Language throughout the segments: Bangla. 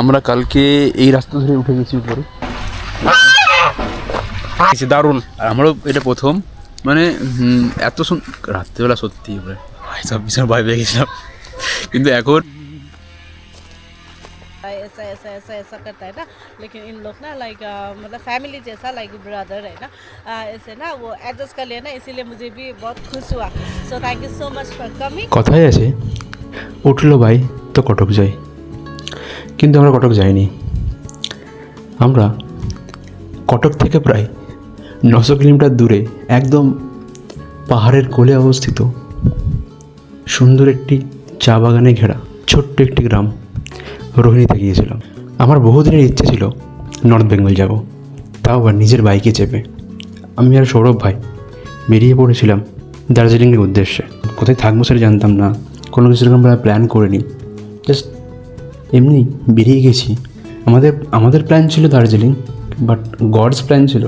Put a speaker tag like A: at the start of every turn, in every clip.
A: আমরা কালকে এই রাস্তা ধরে উঠে গেছি উপরে, দারুণ। আর আমারও এটা প্রথম, মানে এত রাত্রিবেলা সত্যি সব বিশাল ভয় পেয়ে গেছিলাম। কিন্তু এখন
B: ऐसा ऐसा ऐसा ऐसा करता है ना, लेकिन इन लोग ना लाइक मतलब फैमिली जैसा लाइक ब्रदर है ना, ऐसे ना वो एडजस्ट कर लिया ना, इसीलिए मुझे भी बहुत खुश हुआ। So thank you so much for coming.
C: কথাই আছে, উঠলো ভাই তো কটক যাই, কিন্তু আমরা কটক যাইনি। আমরা কটক থেকে প্রায় 900 কিলোমিটার দূরে একদম পাহাড়ের কোলে অবস্থিত সুন্দর একটি চা বাগানে ঘেরা ছোট্ট একটি গ্রাম রোহিণীতে গিয়েছিলাম। আমার বহুদিনের ইচ্ছে ছিল নর্থ বেঙ্গল যাব, তাও আবার নিজের বাইকে চেপে। আমি আর সৌরভ ভাই বেরিয়ে পড়েছিলাম দার্জিলিংয়ের উদ্দেশ্যে। কোথায় থাকবো সেটা জানতাম না, কোনো কিছু রকম আমরা প্ল্যান করিনি, জাস্ট এমনি বেরিয়ে গেছি। আমাদের প্ল্যান ছিল দার্জিলিং, বাট গডস প্ল্যান ছিল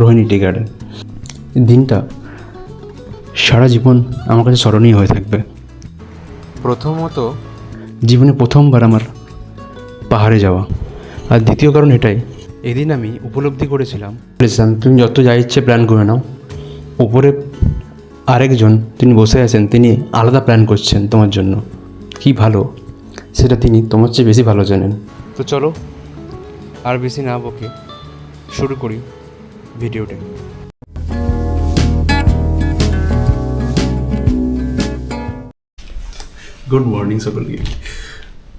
C: রোহিণী টি গার্ডেন। দিনটা সারা জীবন আমার কাছে স্মরণীয় হয়ে থাকবে। প্রথমত জীবনে প্রথমবার আমার পাহাড়ে যাওয়া, আর দ্বিতীয় কারণ এটাই, এদিন আমি উপলব্ধি করেছিলাম তুমি যত যা ইচ্ছে প্ল্যান করে নাও, উপরে আরেকজন তিনি বসে আছেন, তিনি আলাদা প্ল্যান করছেন তোমার জন্য। কি ভালো সেটা তিনি তোমার চেয়ে বেশি ভালো জানেন। তো চলো আর বেশি না বকে শুরু করি ভিডিওটা। গুড মর্নিং সকলকে।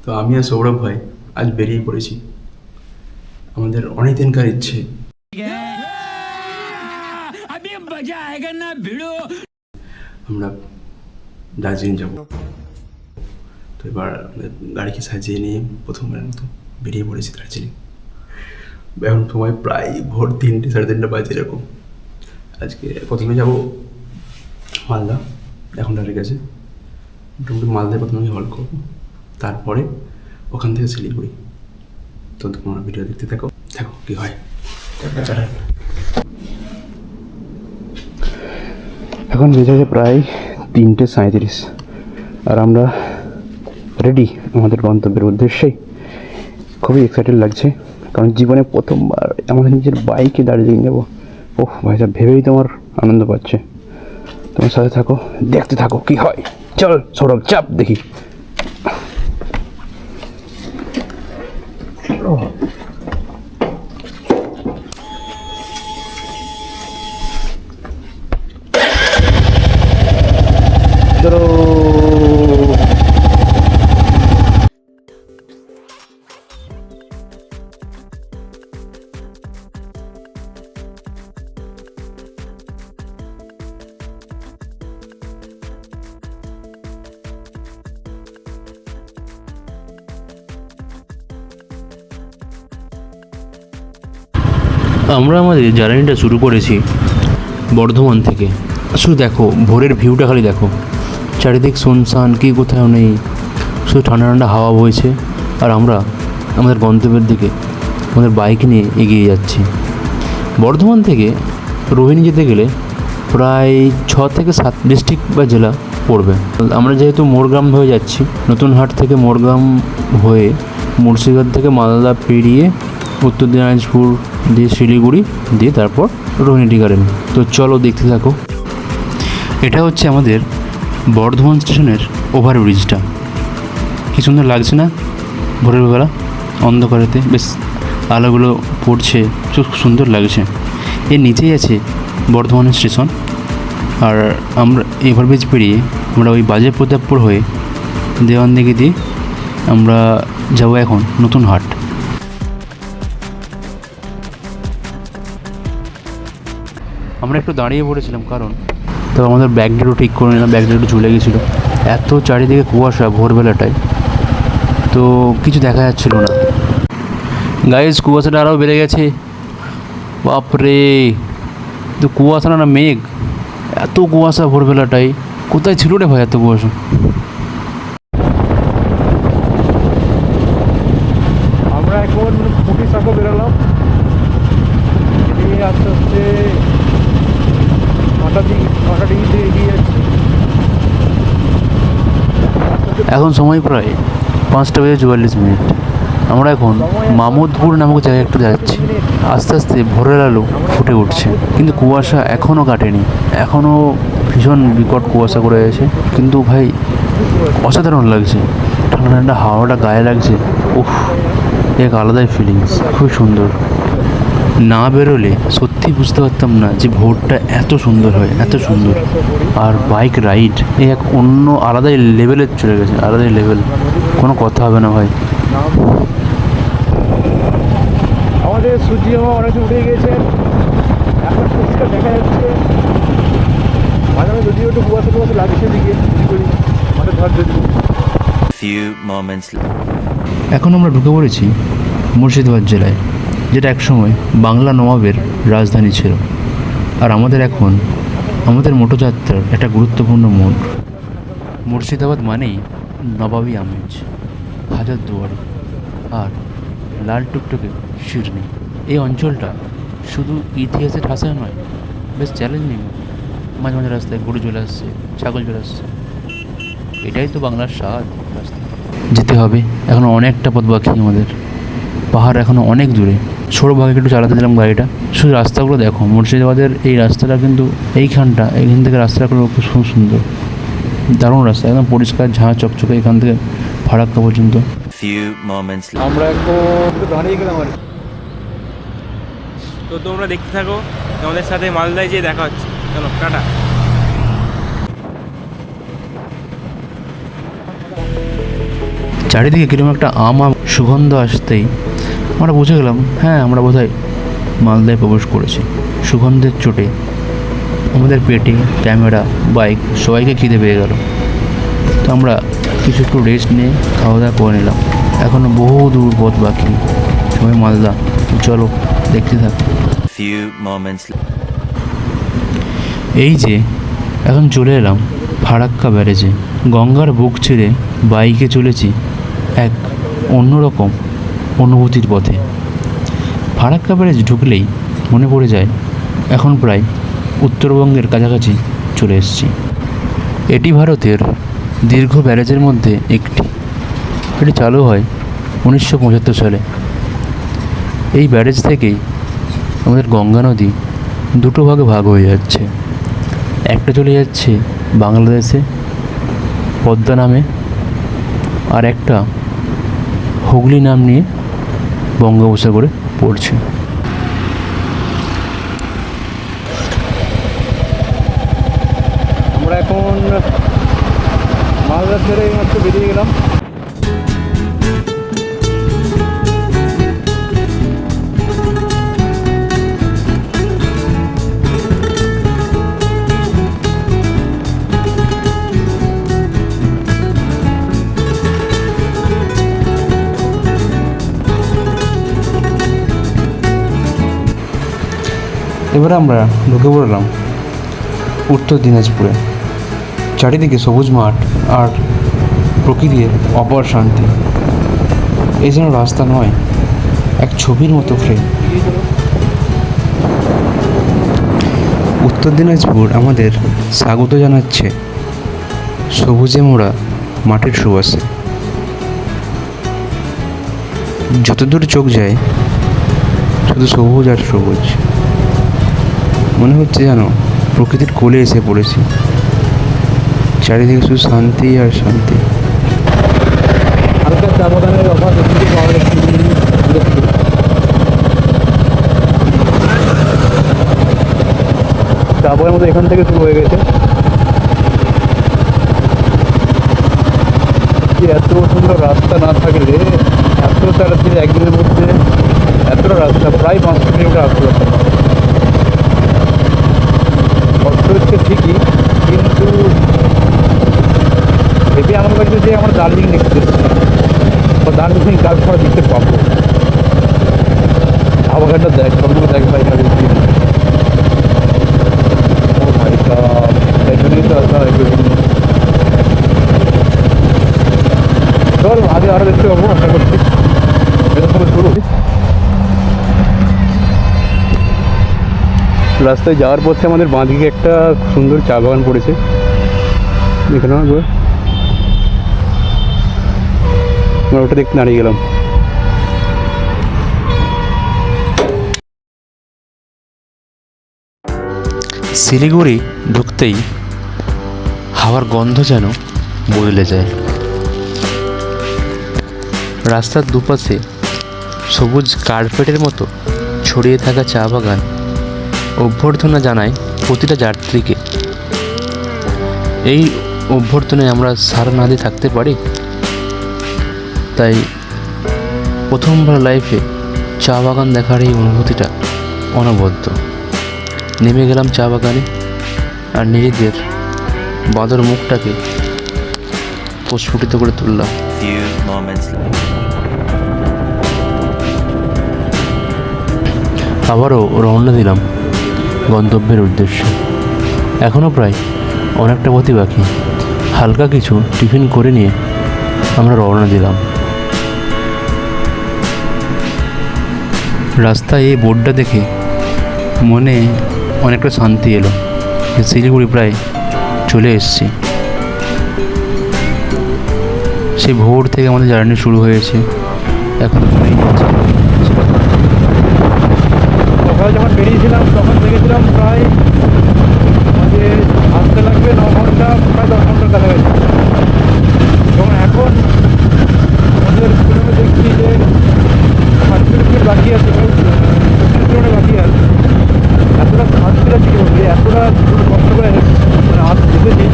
C: তো আমি আর সৌরভ ভাই আজ বেরিয়ে পড়েছি। আমাদের অনেক দিনকার ইচ্ছে আমরা দার্জিলিং যাব। তো এবার গাড়িকে সাজিয়ে নিয়ে প্রথমবার মতো বেরিয়ে পড়েছি দার্জিলিং। এখন সময় প্রায় ভোর 3টে 3:30 বাজে এরকম। আজকে প্রথমে যাব মালদা, এখন ডাইরেক্ট গেছে মোটামুটি মালদায় প্রথমে আমি হল্ট করবো, তারপরে ওখান থেকে শিলিগুড়ি। তো তোমরা ভিডিও দেখতে থাকো কী হয়। এখন বেজেছে প্রায় 3:37 আর আমরা রেডি আমাদের গন্তব্যের উদ্দেশ্যেই। খুবই এক্সাইটেড লাগছে, কারণ জীবনে প্রথমবার আমাদের নিজের বাইকে দার্জিলিং যাবো। ওহ ভাই সাহেব, ভেবেই তোমার আনন্দ পাচ্ছে। তোমার সাথে থাকো, দেখতে থাকো কি হয়। চল সৌরভ চাপ দেখি। চলো আমরা আমাদের জার্নিটা শুরু করেছি বর্ধমান থেকে। শুধু দেখো ভোরের ভিউটা, খালি দেখো চারিদিক শুনশান, কি কোথাও নেই, শুধু ঠান্ডা ঠান্ডা হাওয়া বইছে। আর আমরা আমাদের গন্তব্যের দিকে আমাদের বাইক নিয়ে এগিয়ে যাচ্ছি। বর্ধমান থেকে রোহিণী যেতে গেলে প্রায় 6 থেকে 7 ডিস্ট্রিক্ট বা জেলা পড়বে। আমরা যেহেতু মোরগ্রাম হয়ে যাচ্ছি, নতুন হাট থেকে মোরগ্রাম হয়ে মুর্শিদাবাদ থেকে মালদা পেরিয়ে উত্তর দিনাজপুর দিয়ে শিলিগুড়ি দিয়ে তারপর রোহিণী টি গার্ডেন। তো চলো দেখতে থাকো। এটা হচ্ছে আমাদের বর্ধমান স্টেশনের ওভারব্রিজটা। কি সুন্দর লাগছে না ভোরের বেলা অন্ধকারেতে, বেশ আলোগুলো পড়ছে, খুব সুন্দর লাগছে। এর নিচেই আছে বর্ধমানের স্টেশন। আর আমরা ওভারব্রিজ পেরিয়ে আমরা ওই বাজে প্রতাপপুর হয়ে দেওয়ানদিঘি দিয়ে আমরা যাবো এখন নতুন হাট। আমরা একটু দাঁড়িয়ে পড়েছিলাম, কারণ তো আমাদের ব্যাগটাও ঠিক করে নিলাম, ব্যাগটা একটু ঝুলে গেছিলো। এত চারিদিকে কুয়াশা ভোরবেলাটায়, তো কিছু দেখা যাচ্ছিল না। গাইস কুয়াশাটা আরও বেড়ে গেছে, বাপরে! তো কুয়াশা না মেঘ, এত কুয়াশা ভোরবেলাটাই। কোথায় ছিল রে ভাই এত কুয়াশা? আমরা এখন মুখি সাঁকো বেরোলাম, আস্তে আস্তে মাটাডিতে এগিয়ে যাচ্ছি। এখন সময় প্রায় 5টা বেজে 44 মিনিট। আমরা এখন মামুদপুর নামক জায়গায় একটু যাচ্ছি। আস্তে আস্তে ভোরের আলো ফুটে উঠছে, কিন্তু কুয়াশা এখনও কাটেনি, এখনও ভীষণ বিকট কুয়াশা করে আছে। কিন্তু ভাই অসাধারণ লাগছে, ঠান্ডা ঠান্ডা হাওয়াটা গায়ে লাগছে, উফ, এক আলাদাই ফিলিংস, খুব সুন্দর। না বেরোলে সত্যি বুঝতে পারতাম না যে ভোরটা এত সুন্দর হয়, এত সুন্দর। আর বাইক রাইড এই এক অন্য আলাদাই লেভেলের চলে গেছে, আলাদাই লেভেল, কোনো কথা হবে না ভাই।
D: আমাদের সূর্য অনেক উঠে গিয়েছে, এখন পরিষ্কার দেখা যাচ্ছে। মাঝে মাঝে যদিও একটু কুয়াশা কুয়াশা লাগছে দিকে মাঠে ধর যদি।
C: এখন আমরা ঢুকে পড়েছি মুর্শিদাবাদ জেলায়, যেটা একসময় বাংলা নবাবের রাজধানী ছিল। আর আমাদের এখন আমাদের মোটরযাত্রার একটা গুরুত্বপূর্ণ মোড়। মুর্শিদাবাদ মানেই নবাবী আমেজ, হাজারদুয়ারি আর লাল টুকটুকে শিরনি। এই অঞ্চলটা শুধু ইতিহাসের ঠাসায় নয়, বেশ চ্যালেঞ্জিং। মাঝে মাঝে রাস্তায় গরু চলে আসছে, ছাগল চলে আসছে, এটাই তো বাংলার স্বাদ। রাস্তা যেতে হবে, এখনও অনেকটা পথ বাকি আমাদের, পাহাড় এখনও অনেক দূরে। সৌরভাগে একটু চালাতে দিলাম গাড়িটা, শুধু রাস্তাগুলো দেখো। মুর্শিদাবাদের এই রাস্তাটা কিন্তু এইখান থেকে রাস্তাগুলো খুব সুন্দর, দারুণ রাস্তা, একদম পরিষ্কার, ঝাঁ চকচকে এখান থেকে ফারাক্কা পর্যন্ত।
D: আমরা একটু দাঁড়িয়ে গেলাম আর
E: তো তোমরা দেখতে থাকো, তোমাদের সাথে মালদায় যেয়ে দেখা হচ্ছে। চলো টাটা।
C: চারিদিকে কিরকম একটা সুগন্ধ আসতেই আমরা বুঝে গেলাম, হ্যাঁ, আমরা বোধহয় মালদায় প্রবেশ করেছি। সুগন্ধের চোটে আমাদের পেটে, ক্যামেরা, বাইক সবাইকে খিদে পেয়ে গেল। তো আমরা কিছু একটু রেস্ট নিয়ে খাওয়া দাওয়া করে নিলাম। এখনও বহু দূর পথ বাকি, সবাই মালদা, চলো দেখতে থাক। এই যে এখন চলে এলাম ফারাক্কা ব্যারেজে। গঙ্গার বুক ছেড়ে বাইকে চলেছি এক অন্যরকম অনুভূতির পথে। ফারাক্কা ব্যারেজ ঢুকলেই মনে পড়ে যায় এখন প্রায় উত্তরবঙ্গের কাছাকাছি চলে এসেছি। এটি ভারতের দীর্ঘ ব্যারেজের মধ্যে একটি। এটি চালু হয় 1975 সালে। এই ব্যারেজ থেকেই আমাদের গঙ্গা নদী দুটো ভাগে ভাগ হয়ে যাচ্ছে। একটা চলে যাচ্ছে বাংলাদেশে পদ্মা নামে, আর একটা হুগলি নাম নিয়ে বঙ্গোপসাগরে পড়ছে।
D: আমরা এখন মালদা ছেড়ে মাত্র বেরিয়ে গেলাম।
C: এবারে আমরা ঢুকে পড়লাম উত্তর দিনাজপুরে। চারিদিকে সবুজ মাঠ আর প্রকৃতির অপার শান্তি। এই যেন রাস্তা নয়, এক ছবির মতো ফ্রেম। উত্তর দিনাজপুর আমাদের স্বাগত জানাচ্ছে সবুজে মোড়া মাটির সুবাসে। যতদূর চোখ যায় শুধু সবুজ আর সবুজ। মনে হচ্ছে যেন প্রকৃতির কোলে এসে পড়েছি। চারিদিকে শুধু শান্তি আর শান্তি।
D: হালকা চা বাগানের অভাব দেখতে পাওয়া যাচ্ছে। চা বাগানের মতো এখান থেকে শুরু হয়ে গেছে। এত সুন্দর রাস্তা না থাকলে এত তাড়াতাড়ি একদিনের মধ্যে এতটা রাস্তা, প্রায় 5 কিলোমিটার আসতে পারতাম। কষ্ট হচ্ছে ঠিকই, কিন্তু ভেবে আমার কাছে যে আমরা দার্জিলিং দেখতে বা দার্জিলিং কাজ করা দেখতে পাবো। আবহাওয়াটা দেখ, সবগুলো দেখ ভাই। ও ভাই এখানেই তো আসা হয়। চল আগে আরও দেখতে পাবো, আশা করছি। শুরু রাস্তায় যাওয়ার পথে আমাদের বাঁদিকে একটা সুন্দর চা বাগান পড়েছে, দেখে নাও। আমরা ওটা দেখতে দাঁড়িয়ে গেলাম।
C: শিলিগুড়ি ঢুকতেই হাওয়ার গন্ধ যেন বদলে যায়। রাস্তার দুপাশে সবুজ কার্পেটের মতো ছড়িয়ে থাকা চা বাগান অভ্যর্থনা জানায় প্রতিটা যাত্রীকে। এই অভ্যর্থনায় আমরা সারা না দিয়ে থাকতে পারি। তাই প্রথমবার লাইফে চা বাগান দেখার এই অনুভূতিটা অনবদ্য। নেমে গেলাম চা বাগানে আর নিজেদের বাঁদর মুখটাকে প্রস্ফুটিত করে তুললাম।
F: Few moments later.
C: আবারও রওনা দিলাম গন্তব্যের উদ্দেশ্যে। এখনও প্রায় অনেকটা পথই বাকি। হালকা কিছু টিফিন করে নিয়ে আমরা রওনা দিলাম। রাস্তায় এই বোর্ডটা দেখে মনে অনেকটা শান্তি এলো। শিলিগুড়ি প্রায় চলে এসেছি। সেই ভোর থেকে আমাদের জার্নি শুরু হয়েছে, এখন হয়েই যাচ্ছে।
D: সকালে যখন বেরিয়েছিলাম তখন দেখেছিলাম প্রায় আমাদের আসতে লাগবে 9 ঘন্টা, প্রায় 10 ঘন্টার কাছাকাছি। এবং এখন আমাদের স্কুলে দেখছি যে 7 কিলোমিটার বাকি আছে, 25 কিলোমিটার বাকি আছে। এতটা শান্তি লাগছে কি বলবো, এতটা কষ্ট করে মানে আজ দেখেছি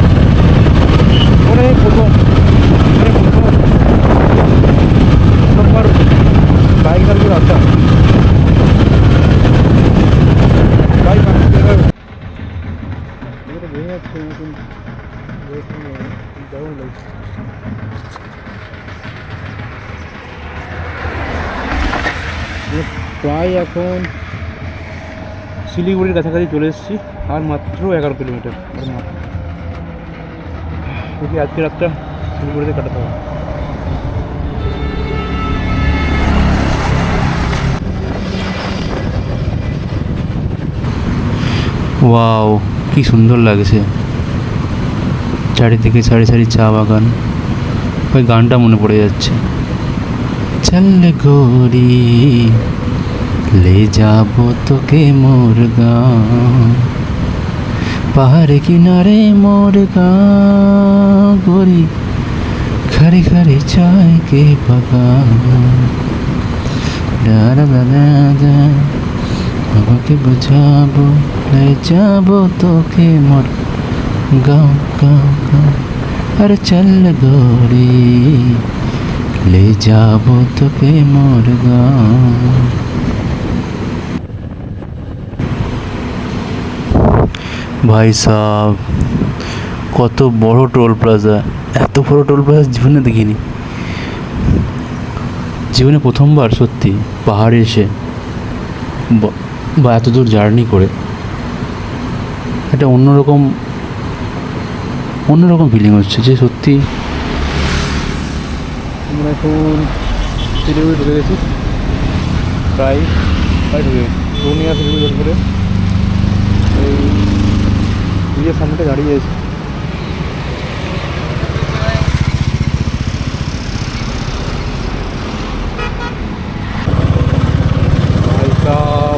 D: প্রথমবার বাইক চালিয়ে আসা। বাইক ভেঙে যাচ্ছে দারুণ লাগছে। প্রায় এখন শিলিগুড়ির কাছাকাছি চলে এসেছি, আর মাত্র 11 কিলোমিটার। আর মাত্র দেখি আজকে রাতটা শিলিগুড়িতে কাটাতে হবে।
C: ওয়াও, কি সুন্দর লাগছে চারিদিকে সারি সারি চা বাগান। ওই গানটা মনে পড়ে যাচ্ছে, চল গোরি ले जाबो তোকে মোর গাঁও, পাহাড়ে কিনারে মোর গাঁও, গোরি খারি খারি চায় কে বাগান। বাবাকে বোঝাবো, ले যাবো তোকে মোর গাঁও গাঁও গাঁও, আরে চল গোরি ले যাবো তোকে মোর গাঁও। ভাই সাহেব, কত বড় টোল প্লাজা! এত বড় টোল প্লাজা জীবনে দেখিনি। জীবনে প্রথমবার সত্যি পাহাড়ে এসে বা এত দূর জার্নি করে একটা অন্যরকম ফিলিং হচ্ছে যে সত্যি
D: আমরা এখন শিলিগুড়ি ঢুকে গেছি, প্রায় ঢুকে গেছি। রুনিয়া শিলিগুড়ি রোড করে এই নিজের সামনেটা দাঁড়িয়ে আছে।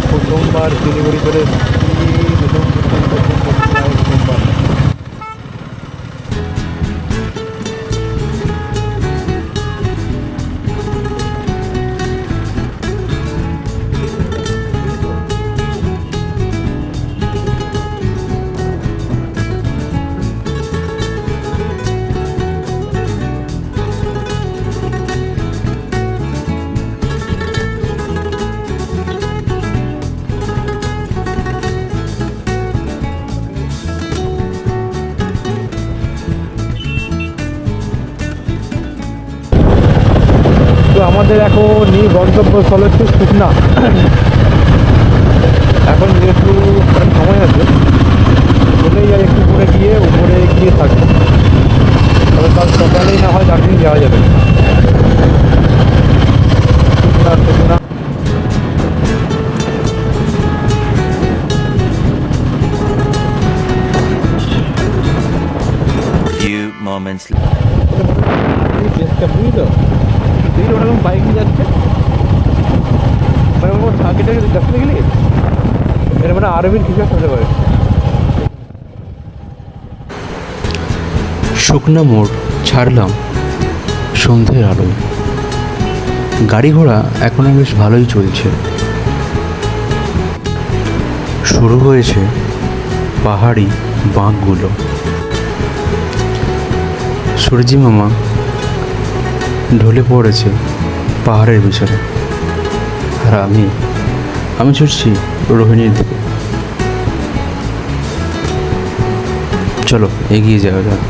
D: প্রথমবার শিলিগুড়ি করে প্রথমবার। আমাদের এখন গন্তব্যস্থল হচ্ছে সুখনা। এখন যেহেতু সময় আছে বলেই যাই একটু উপরে গিয়ে থাকবো, তবে কাল সকালেই না হয় দার্জিলিং যাওয়া যাবে। Sukhna
F: Few moments later.
D: বুঝলি তো, দেখি ওরকম বাইক নিয়ে যাচ্ছে, মানে ওর সার্কিটের যাচ্ছে গেলে এটা মানে আরবির কিছু একটা হতে পারে।
C: শুকনা মোড় ছাড়লাম সন্ধ্যের আলোয়। গাড়ি ঘোড়া এখনও বেশ ভালোই চলছে। শুরু হয়েছে পাহাড়ি বাঁকগুলো। সূর্যি মামা ঢলে পড়েছে পাহাড়ের পিছনে, আর আমি ছুটছি রোহিণীর দিকে। চলো এগিয়ে যাওয়া যাক।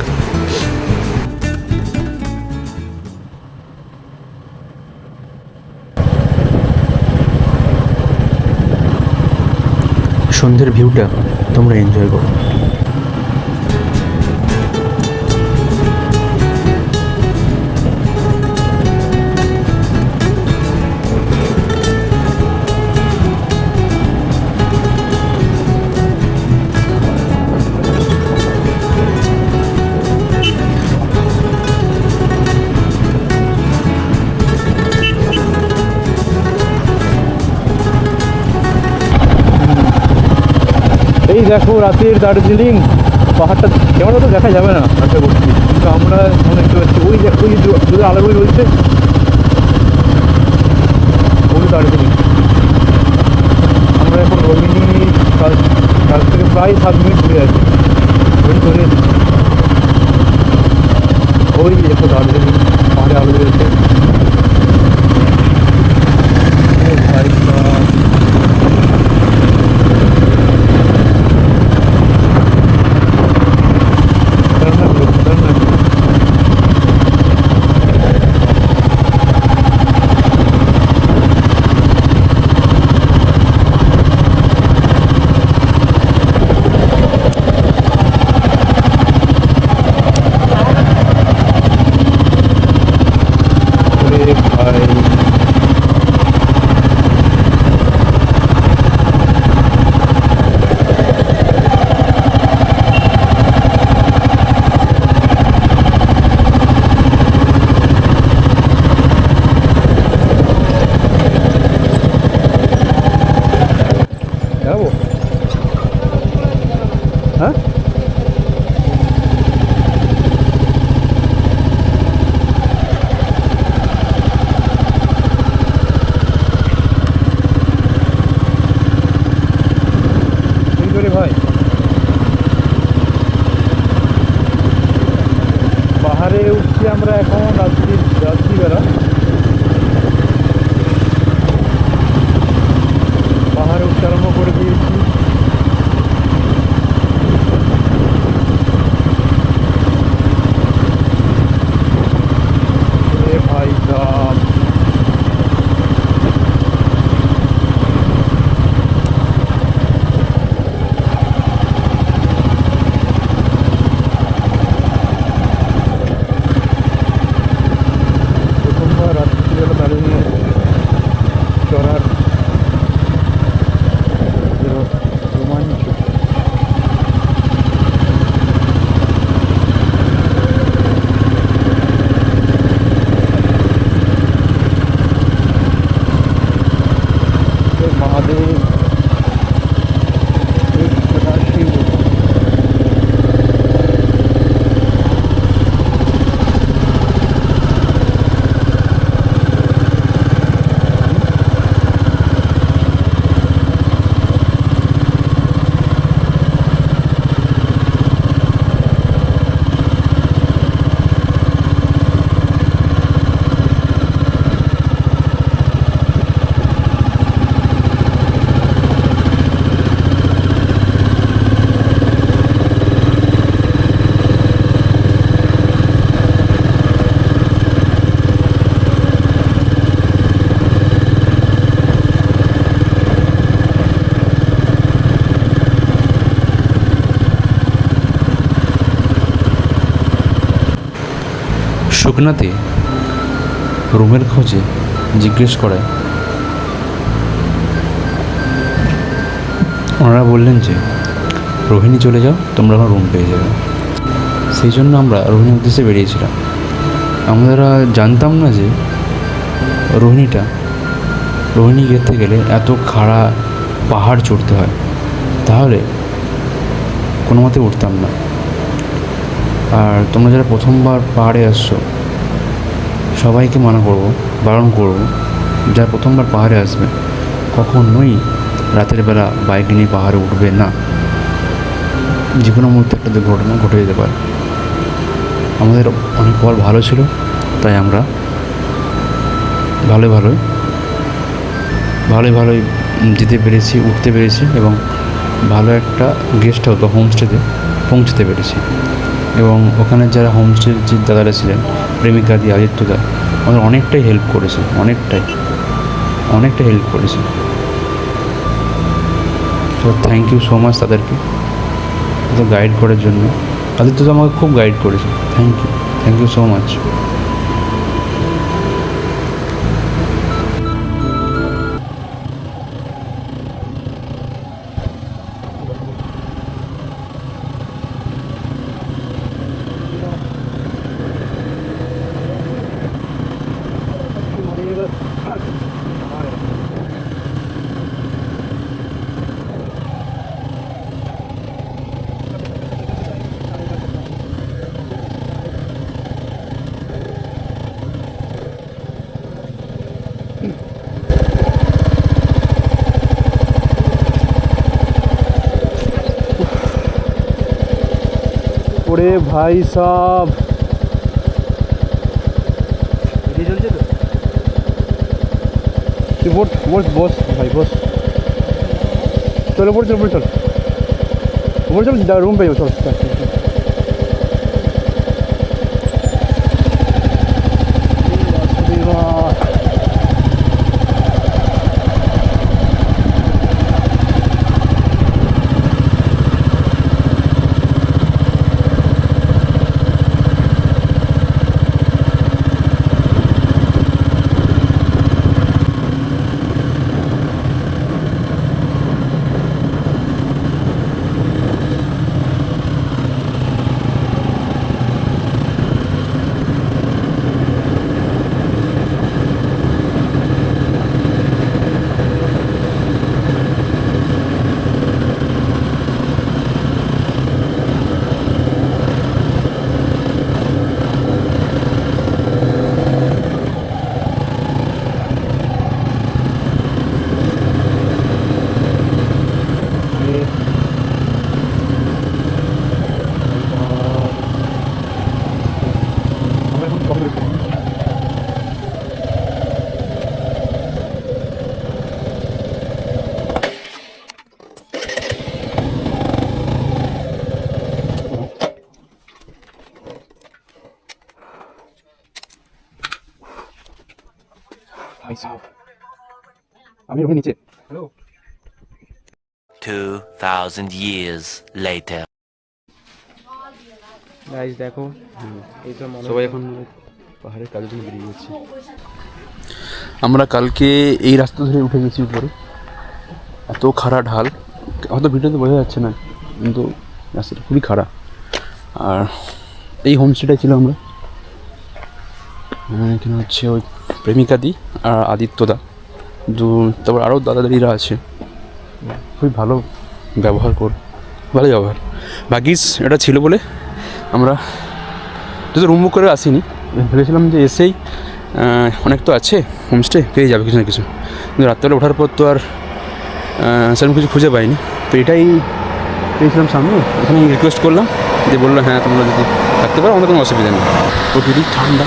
C: সন্ধ্যের ভিউটা তোমরা এনজয় করো।
D: এই দেখো রাতের দার্জিলিং পাহাড়টা, ক্যামেরা তো দেখা যাবে না আশা করছি, কিন্তু আমরা এখন দেখতে পাচ্ছি ওই দেখো ওই যদি আলোগুলো রয়েছে ওই দার্জিলিং। আমরা এখন রোহিণী কাছ থেকে প্রায় 7 মিনিট ঘুরে আছি, ধরে এসেছি। ওই দেখো দার্জিলিং পাহাড়ে আলো রয়েছে। যাবো হ্যাঁ কি করে ভাই, পাহাড়ে উঠছি আমরা এখন রাত্রিবেলা। পাহাড়ে উঠতে আরম্ভ করে দিয়েছি। ভাই সাহেব প্রথমবার রাত্রিবেলা দাঁড়িয়ে চড়ার রোমাঞ্চ। মহাদেব শিব
C: শুকনাতে রুমের খোঁজে জিজ্ঞেস করায় ওনারা বললেন যে রোহিণী চলে যাও, তোমরা এখন রুম পেয়ে যাবে। সেই জন্য আমরা রোহিণীর উদ্দেশ্যে বেরিয়েছিলাম। আমরা জানতাম না যে রোহিণী যেতে গেলে এত খাড়া পাহাড় চড়তে হয়, তাহলে কোনো মতে উঠতাম না। আর তোমরা যারা প্রথমবার পাহাড়ে আসছো সবাইকে বারণ করবো, যারা প্রথমবার পাহাড়ে আসবে কখনোই রাতের বেলা বাইক নিয়ে পাহাড়ে উঠবে না। যে কোনো মুহূর্তে একটা দুর্ঘটনা ঘটে যেতে পারে। আমাদের অনেক পর ভালো ছিল, তাই আমরা ভালোই যেতে পেরেছি, উঠতে পেরেছি এবং ভালো একটা গেস্ট হাউস বা হোমস্টেতে পৌঁছতে পেরেছি। এবং ওখানে যারা হোমস্টের যে দাদারা ছিলেন, প্রেমিকা দি, আদিত্যদা, আমাদের অনেকটাই হেল্প করেছে, অনেকটাই হেল্প করেছে। তো থ্যাংক ইউ সো মাচ তাদেরকে তো গাইড করার জন্য। আদিত্যদা আমাকে খুব গাইড করেছে, থ্যাংক ইউ সো মাচ।
D: ওরে ভাই সাব, চলছে তো তুই বস ভাই বস, চলো উপরে চল, রুম পেয়ে চল। ভাই সাহেব আমি ওখানে নিচে। Hello
F: 2,000 years later.
E: গাইস দেখো, এই তো
C: সবাই এখন পাহাড়ের কাজের জন্য বেরিয়ে গেছি।
A: আমরা কালকে এই রাস্তা ধরে উঠে গেছি উপরে, এত খাড়া ঢাল, হয়তো ভিডিওতে বোঝা যাচ্ছে না কিন্তু রাস্তাটা খুবই খাড়া। আর এই হোমস্টেটাই ছিল আমরা। এখানে হচ্ছে ওই প্রেমিকা দি আর আদিত্যদা, তারপর আরও দাদাদাদিরা আছে, খুবই ভালো ব্যবহার ভাগ্যিস এটা ছিল বলে আমরা যদি রুম বুক করে আসিনি, ভেবেছিলাম যে এসেই অনেক তো আছে হোমস্টে, পেয়ে যাবে কিছু না কিছু, কিন্তু রাত্রেবেলা ওঠার পর তো আর সেরকম কিছু খুঁজে পাইনি। তো এটাই পেয়েছিলাম সামনে, এখানে রিকোয়েস্ট করলাম, যে বললো হ্যাঁ তোমরা যদি থাকতে পারো আমাদের কোনো অসুবিধা নেই। প্রকৃতি ঠান্ডা,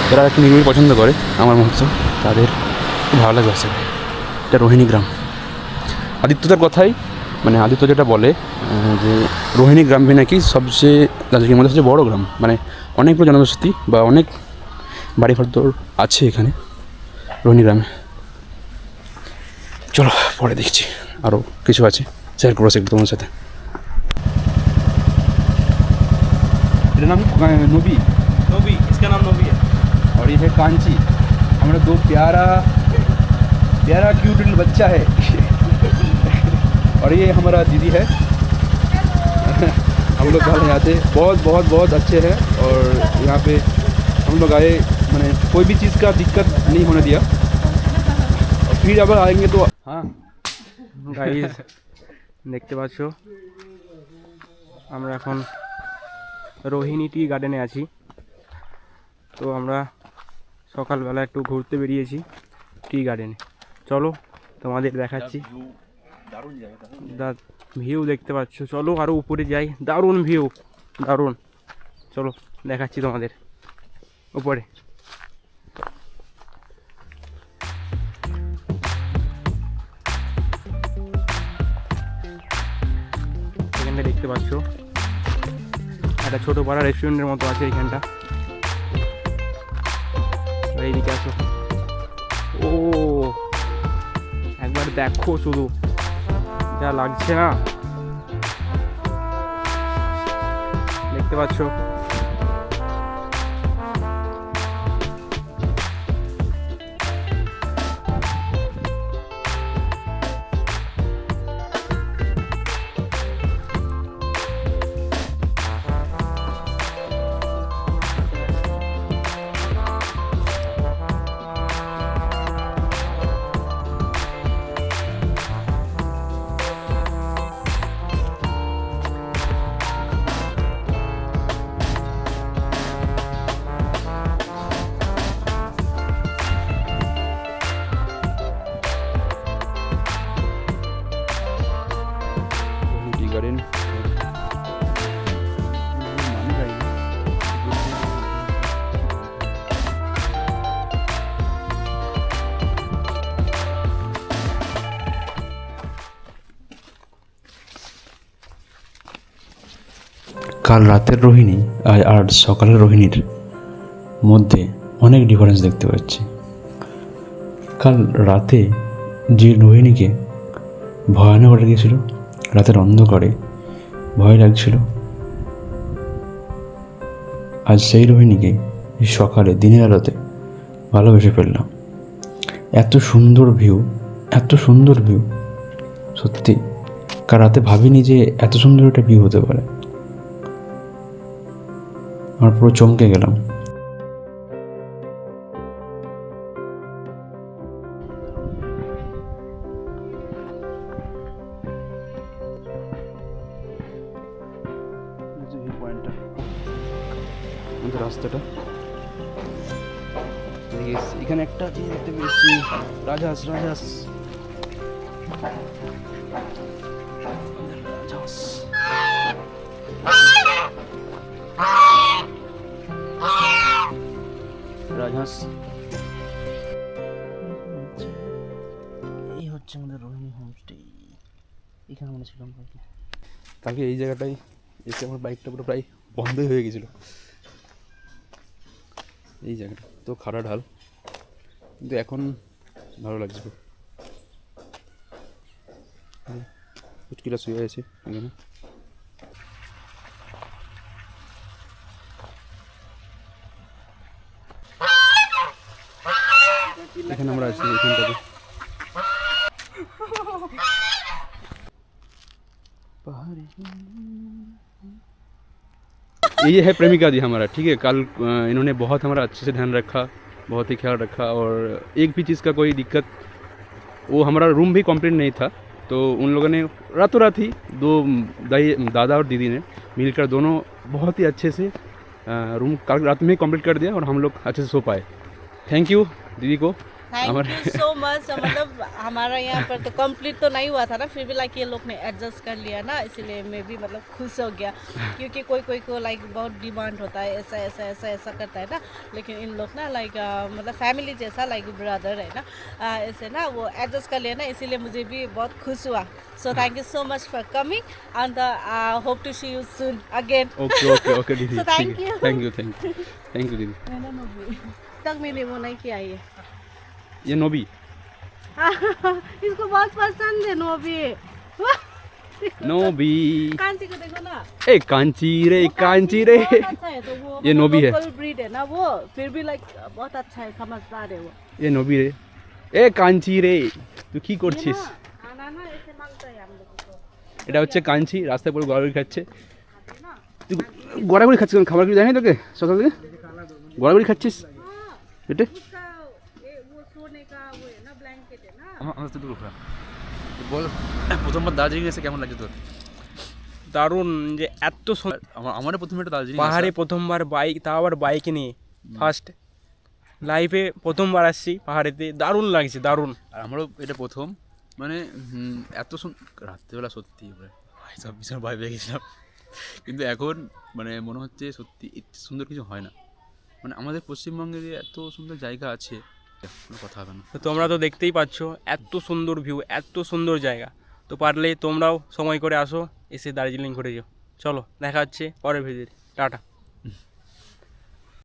A: যারা একটু নিরিবিলি পছন্দ করে আমার মতো তাদের খুব ভালো লাগবে আসলে। এটা রোহিণী গ্রাম। আদিত্যদার কথাই, মানে আদিত্য যেটা বলে যে রোহিণী গ্রামে নাকি সবচেয়ে দার্জিলিংয়ের মধ্যে সবচেয়ে বড়ো গ্রাম, মানে অনেকগুলো জনবসতি বা অনেক বাড়িঘর আছে এখানে রোহিণী গ্রামে। চলো পরে দেখছি আরও কিছু আছে, শেয়ার করবো সেগুলো তোমার সাথে।
C: मेरा नाम नबी,
E: इसका नाम नबी है।
C: और ये है कांची। हमारा दो प्यारा क्यूट लिटिल बच्चा है और ये हमारा दीदी है। हम लोग कल यहाँ आते बहुत अच्छे हैं और यहाँ पे हम लोग आए, मैंने कोई भी चीज़ का दिक्कत नहीं होने दिया और फिर अगर आएंगे तो हाँ।
E: গাইস দেখতে পাচ্ছ আমরা এখন রোহিণী টি গার্ডেনে আছি। তো আমরা সকালবেলা একটু ঘুরতে বেরিয়েছি টি গার্ডেনে। চলো তোমাদের দেখাচ্ছি। ভিউ দেখতে পাচ্ছ, চলো আরও উপরে যাই। দারুণ ভিউ, দারুণ। চলো দেখাচ্ছি তোমাদের উপরে। এখানটা দেখতে পাচ্ছ একটা ছোটো পাড়া রেস্টুরেন্টের মতো আছে এইখানটা। আর এইদিকে আসো, ও একবার দেখো শুধু যা লাগছে না, দেখতে পাচ্ছ।
A: টি গার্ডেন
C: কাল রাতের রোহিণী আর সকালের রোহিণীর মধ্যে অনেক ডিফারেন্স দেখতে পাচ্ছি। কাল রাতে যে রোহিণীকে ভয়ানক লেগেছিল, রাতের অন্ধকারে ভয় লাগছিল, আজ সেই রোহিণীকে এই সকালে দিনের আলোতে ভালোবেসে ফেললাম। এত সুন্দর ভিউ, এত সুন্দর ভিউ, সত্যি কাল রাতে ভাবিনি যে এত সুন্দর একটা ভিউ হতে পারে। আমার পুরো চমকে গেলাম।
A: পয়েন্টটা আমাদের রাস্তাটা এখানে একটা জিনিস দেখতে পেয়েছি, রাজহাঁস। রাজহাঁস রাজহাঁস এই হচ্ছে আমাদের রোহিণী হোমস্টে। এখানে আমরা ছিলাম কালকে এই জায়গাটাই এসে আমার বাইকটা পুরো প্রায় বন্ধই হয়ে গেছিলো। এই জায়গাটা তো খাড়া ঢাল, কিন্তু এখন ভালো লাগছে খুব। পুচকিরা শুয়ে আছে এখানে। এখানে আমরা আছি এখানটাতে। ये है प्रेमिका दी हमारा, ठीक है। कल इन्होंने बहुत हमारा अच्छे से ध्यान रखा, बहुत ही ख्याल रखा, और एक भी चीज़ का कोई दिक्कत, वो हमारा रूम भी कंप्लीट नहीं था, तो उन लोगों ने रातों रात ही दादा और दीदी ने मिलकर दोनों बहुत ही अच्छे से रूम कल रात में कंप्लीट कर दिया, और हम लोग अच्छे से सो पाए। थैंक यू दीदी को।
B: Thank you so much. मतलब हमारा यहाँ पर तो कंप्लीट तो नहीं हुआ था ना, फिर भी लाइक ये लोग ने एडजस्ट कर लिया ना, इसीलिए मैं भी मतलब खुश हो गया। क्योंकि कोई कोई को लाइक बहुत डिमांड होता है, ऐसा ऐसा ऐसा ऐसा करता है ना, लेकिन इन लोग ना लाइक मतलब फैमिली जैसा लाइक ब्रदर है ना, ऐसे ना वो एडजस्ट कर लिया ना, इसीलिए मुझे भी बहुत खुश हुआ। So thank you so much for coming and hope to see you soon again.
A: Okay okay okay दीदी,
B: So thank you.
A: Thank you दीदी।
B: तक मैंने वो नहीं किया ये
A: ये नोबी
B: इसको बहुत पसंद है नोबी।
A: नोबी
B: कांची को देखो ना,
A: ए कांची रे कांची रे।
B: बहुत अच्छा है। तो वो
A: ये नोबी है,
B: लोकल ब्रीड है ना, वो फिर भी लाइक बहुत अच्छा है, समझदार है वो।
A: ये नोबी रे। ए কাঞ্চি রে, তুই কি করছিস?
B: खाना ना ऐसे मांगता है हम लोगों को।
A: এটা হচ্ছে কাঞ্চি, রাস্তায় পড়ে গড়াগড়ি খাচ্ছে। তুই গড়াগড়ি খাচ্ছিস কেন? খাবার কিছু জানি তোকে সকাল থেকে গড়াগড়ি খাচ্ছিস পেটে?
B: उसका वो सोने का वो है ना, ब्लैंकेट है ना।
A: আমার তো দুটো বল, প্রথমবার দার্জিলিং এসে কেমন লাগছে তোর?
E: দারুণ যে এত
A: আমারও প্রথমে একটা দার্জিলিং
E: পাহাড়ে প্রথমবার বাইক, তাও আবার বাইকে নিয়ে ফার্স্ট লাইফে প্রথমবার আসছি পাহাড়েতে, দারুণ লাগছে দারুণ।
A: আর আমারও এটা প্রথম, মানে এত রাত্রিবেলা সত্যি ভাই সব ভীষণ ভয় পেয়ে গেছিলাম, কিন্তু এখন মানে মনে হচ্ছে সত্যি এর সুন্দর কিছু হয় না, মানে আমাদের পশ্চিমবঙ্গে যে এত সুন্দর জায়গা আছে কোনো কথা হবে না।
E: তো তোমরা তো দেখতেই পাচ্ছ এত সুন্দর ভিউ, এত সুন্দর জায়গা। তো পারলে তোমরাও সময় করে আসো, এসে দার্জিলিং ঘুরে যাও। চলো দেখা হচ্ছে পরের ভিডিওতে, টাটা।